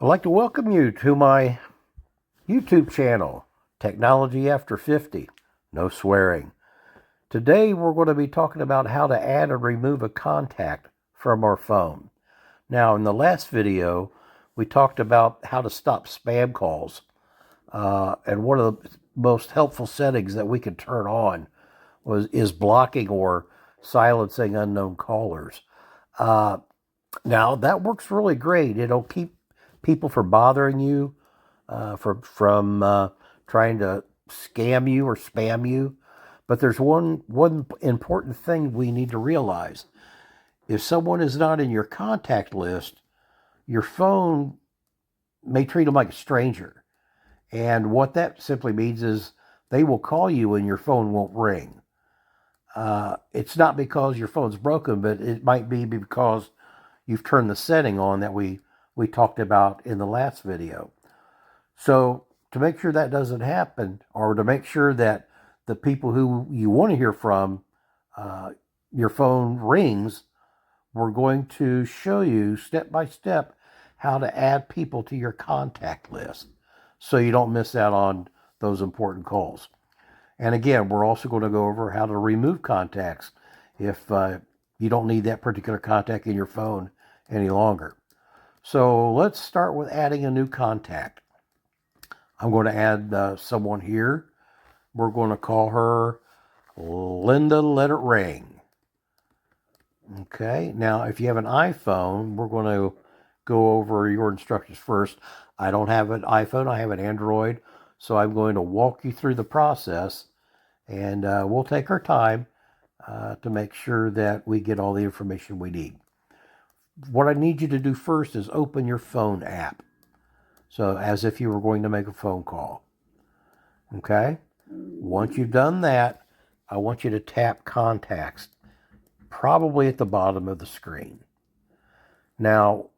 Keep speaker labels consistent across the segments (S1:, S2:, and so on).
S1: I'd like to welcome you to my YouTube channel, Technology After 50, no swearing. Today we're going to be talking about how to add and remove a contact from our phone. Now, in the last video, we talked about how to stop spam calls. And one of the most helpful settings that we can turn on is blocking or silencing unknown callers. Now, that works really great. It'll keep people from bothering you, from trying to scam you or spam you. But there's one important thing we need to realize. If someone is not in your contact list, your phone may treat them like a stranger. And what that simply means is they will call you and your phone won't ring. It's not because your phone's broken, but it might be because you've turned the setting on that we talked about in the last video. So to make sure that doesn't happen, or to make sure that the people who you want to hear from, your phone rings, we're going to show you step by step how to add people to your contact list so you don't miss out on those important calls. And again, we're also going to go over how to remove contacts if you don't need that particular contact in your phone any longer. So let's start with adding a new contact. I'm going to add someone here. We're going to call her Linda Let It Ring. Okay, now if you have an iPhone, we're going to go over your instructions first. I don't have an iPhone, I have an Android, so I'm going to walk you through the process, and we'll take our time to make sure that we get all the information we need. What I need you to do first is open your phone app. So as if you were going to make a phone call. Okay? Once you've done that, I want you to tap contacts, probably at the bottom of the screen. Now,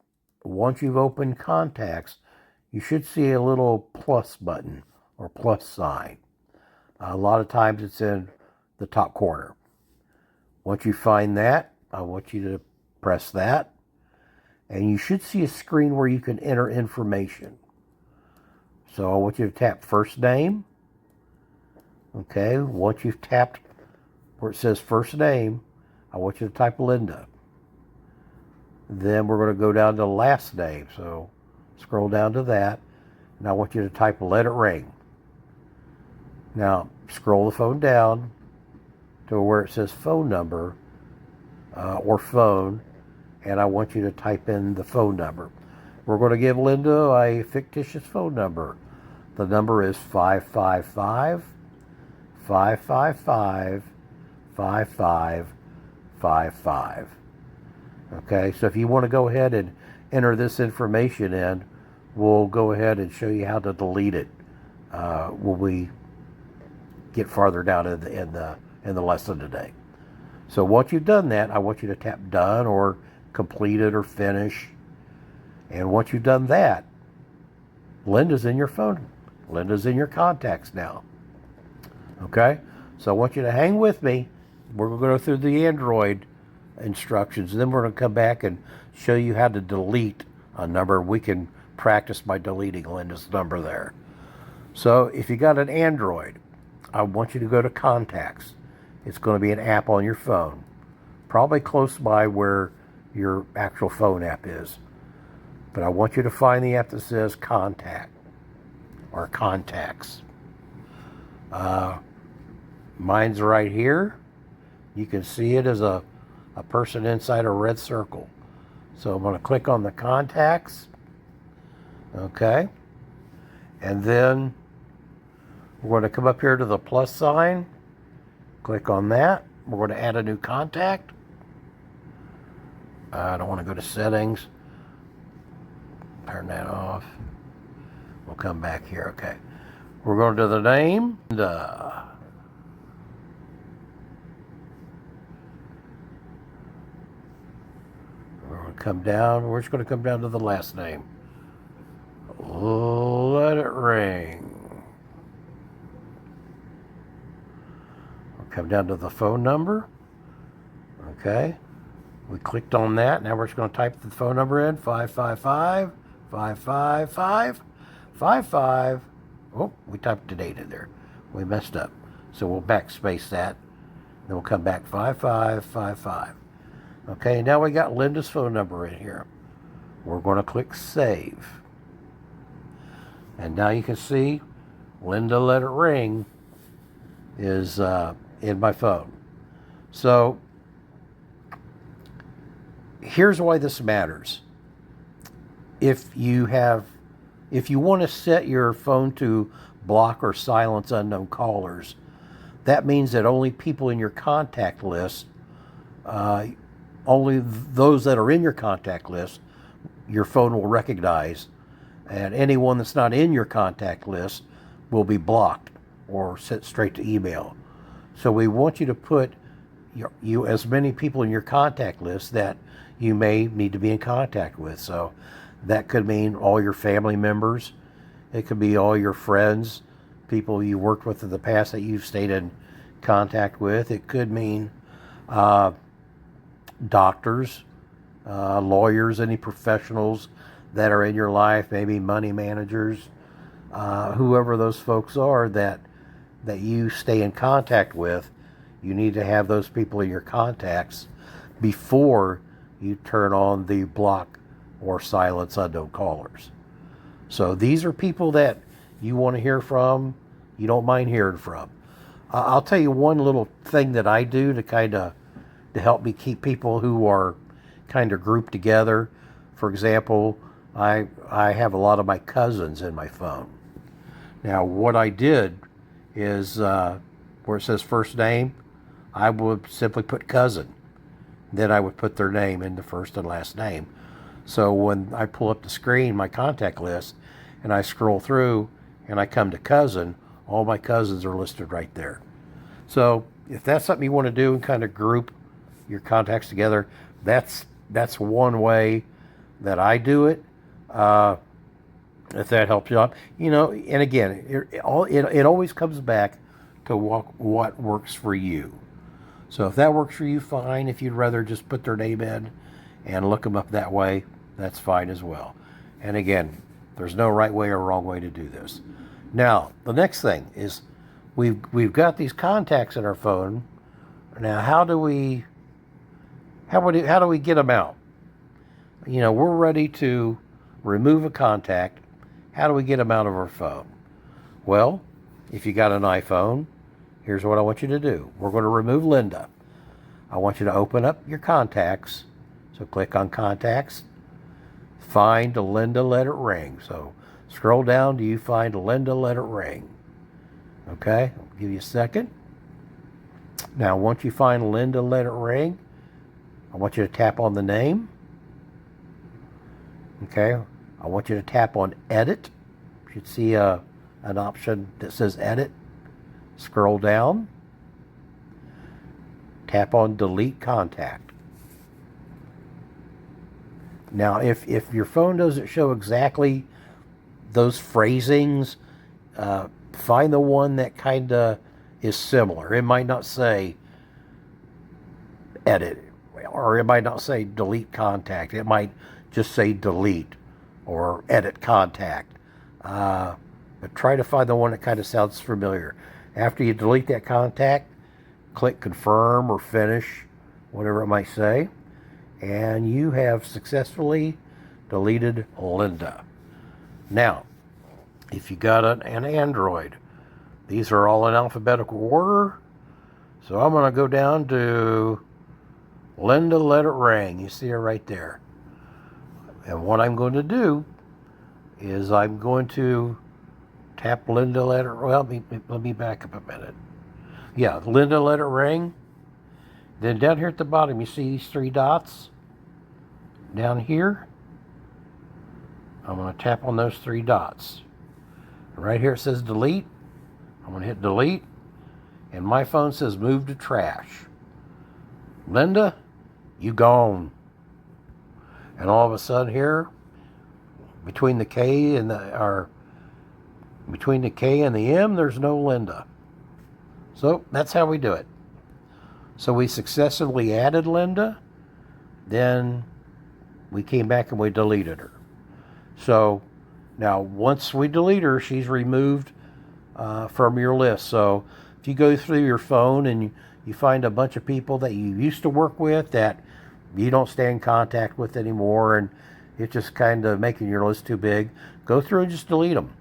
S1: once you've opened contacts, you should see a little plus button or plus sign. A lot of times it's in the top corner. Once you find that, I want you to press that. And you should see a screen where you can enter information. So I want you to tap first name. Okay, once you've tapped where it says first name, I want you to type Linda. Then we're going to go down to last name. So scroll down to that. And I want you to type Let It Ring. Now scroll the phone down to where it says phone number or phone. And I want you to type in the phone number. We're going to give Linda a fictitious phone number. The number is 555-555-5555. Okay, so if you want to go ahead and enter this information in, we'll go ahead and show you how to delete it when we get farther down in the lesson today. So once you've done that, I want you to tap done or completed or finish. And once you've done that, Linda's in your phone. Linda's in your contacts now. Okay? So I want you to hang with me. We're going to go through the Android instructions. And then we're going to come back and show you how to delete a number. We can practice by deleting Linda's number there. So if you got an Android, I want you to go to contacts. It's going to be an app on your phone. Probably close by where your actual phone app is. But I want you to find the app that says contact or contacts. Mine's right here. You can see it as a person inside a red circle. So I'm going to click on the contacts. Okay. And then we're going to come up here to the plus sign. Click on that. We're going to add a new contact. I don't want to go to settings. Turn that off. We'll come back here. Okay. We're going to the name. We're going to come down. We're just going to come down to the last name. Let it ring. We'll come down to the phone number. Okay. We clicked on that. Now we're just going to type the phone number in, 555 55555. Oh, we typed the date in there. We messed up. So we'll backspace that. Then we'll come back 5555. Okay, now we got Linda's phone number in here. We're going to click Save. And now you can see Linda Let It Ring is in my phone. So here's why this matters. If you want to set your phone to block or silence unknown callers, that means that only people in your contact list, only those that are in your contact list, your phone will recognize, and anyone that's not in your contact list will be blocked or sent straight to email. So we want you to put you as many people in your contact list that you may need to be in contact with. So that could mean all your family members. It could be all your friends, people you worked with in the past that you've stayed in contact with. It could mean doctors, lawyers, any professionals that are in your life, maybe money managers, whoever those folks are that you stay in contact with. You need to have those people in your contacts before you turn on the block or silence unknown callers. So these are people that you want to hear from, you don't mind hearing from. I'll tell you one little thing that I do to help me keep people who are kind of grouped together. For example, I have a lot of my cousins in my phone. Now what I did is where it says first name, I would simply put cousin. Then I would put their name in the first and last name. So when I pull up the screen, my contact list, and I scroll through and I come to cousin, all my cousins are listed right there. So if that's something you want to do and kind of group your contacts together, that's one way that I do it. If that helps you out, and again, it always comes back to what works for you. So if that works for you, fine. If you'd rather just put their name in and look them up that way, that's fine as well. And again, there's no right way or wrong way to do this. Now, the next thing is we've got these contacts in our phone. Now, how do we get them out? We're ready to remove a contact. How do we get them out of our phone? Well, if you got an iPhone, here's what I want you to do. We're going to remove Linda. I want you to open up your contacts. So click on contacts. Find Linda Let It Ring. So scroll down till you find Linda Let It Ring. Okay, I'll give you a second. Now, once you find Linda Let It Ring, I want you to tap on the name. Okay, I want you to tap on edit. You should see an option that says edit. Scroll down. Tap on delete contact. Now, if your phone doesn't show exactly those phrasings, find the one that kind of is similar. It might not say edit, or it might not say delete contact. It might just say delete or edit contact. But try to find the one that kind of sounds familiar. After you delete that contact, click confirm or finish, whatever it might say, and you have successfully deleted Linda. Now, if you got an Android, these are all in alphabetical order. So I'm going to go down to Linda Let It Ring. You see her right there. And what I'm going to do is I'm going to tap Linda Let It Ring. Well, let me back up a minute. Yeah, Linda Let It Ring. Then down here at the bottom, you see these three dots? Down here, I'm going to tap on those three dots. Right here it says delete. I'm going to hit delete. And my phone says move to trash. Linda, you gone. And all of a sudden here, between the K and the M, there's no Linda. So that's how we do it. So we successfully added Linda, then we came back and we deleted her. So now once we delete her, she's removed from your list. So if you go through your phone and you find a bunch of people that you used to work with that you don't stay in contact with anymore, and it's just kind of making your list too big, go through and just delete them.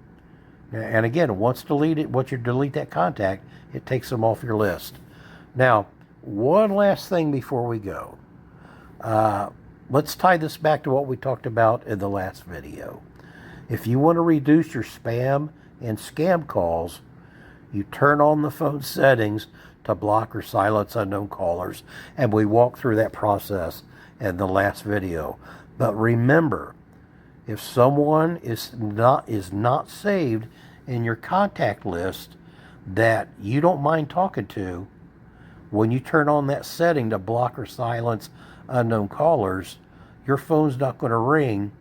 S1: And again, once you delete that contact, it takes them off your list. Now, one last thing before we go. Let's tie this back to what we talked about in the last video. If you want to reduce your spam and scam calls, you turn on the phone settings to block or silence unknown callers, and we walked through that process in the last video. But remember, if someone is not saved in your contact list that you don't mind talking to, when you turn on that setting to block or silence unknown callers, your phone's not going to ring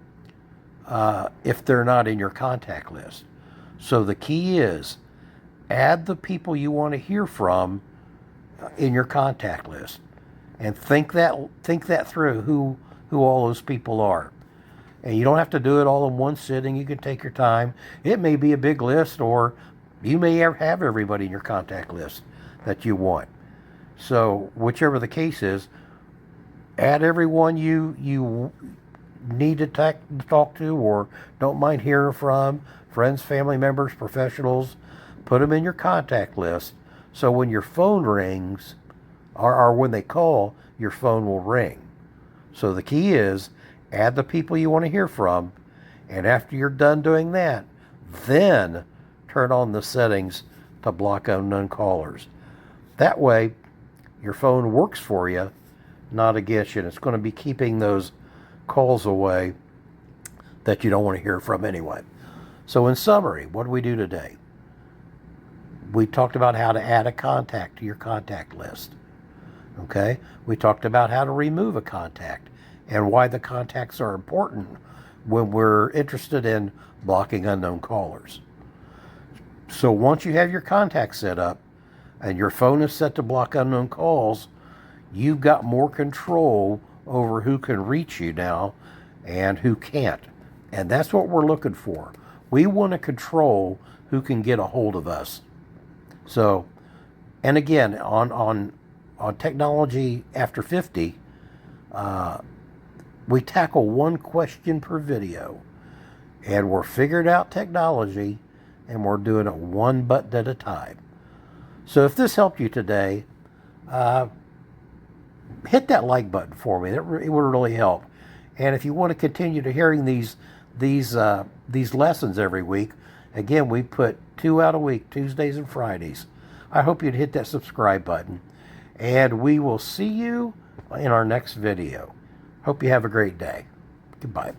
S1: if they're not in your contact list. So the key is add the people you want to hear from in your contact list, and think that through, who all those people are. And you don't have to do it all in one sitting. You can take your time. It may be a big list, or you may have everybody in your contact list that you want. So whichever the case is, add everyone you need to talk to or don't mind hearing from, friends, family members, professionals. Put them in your contact list, so when your phone rings, or when they call, your phone will ring. So the key is add the people you want to hear from, and after you're done doing that, then turn on the settings to block unknown callers. That way, your phone works for you, not against you, and it's going to be keeping those calls away that you don't want to hear from anyway. So in summary, what did we do today? We talked about how to add a contact to your contact list. Okay? We talked about how to remove a contact and why the contacts are important when we're interested in blocking unknown callers. So once you have your contacts set up and your phone is set to block unknown calls, you've got more control over who can reach you now and who can't. And that's what we're looking for. We want to control who can get a hold of us. So, and again, on Technology After 50, we tackle one question per video, and we're figuring out technology, and we're doing it one button at a time. So if this helped you today, hit that like button for me. It would really help. And if you want to continue to hearing these lessons every week, again, we put 2 out a week, Tuesdays and Fridays. I hope you'd hit that subscribe button, and we will see you in our next video. Hope you have a great day. Goodbye.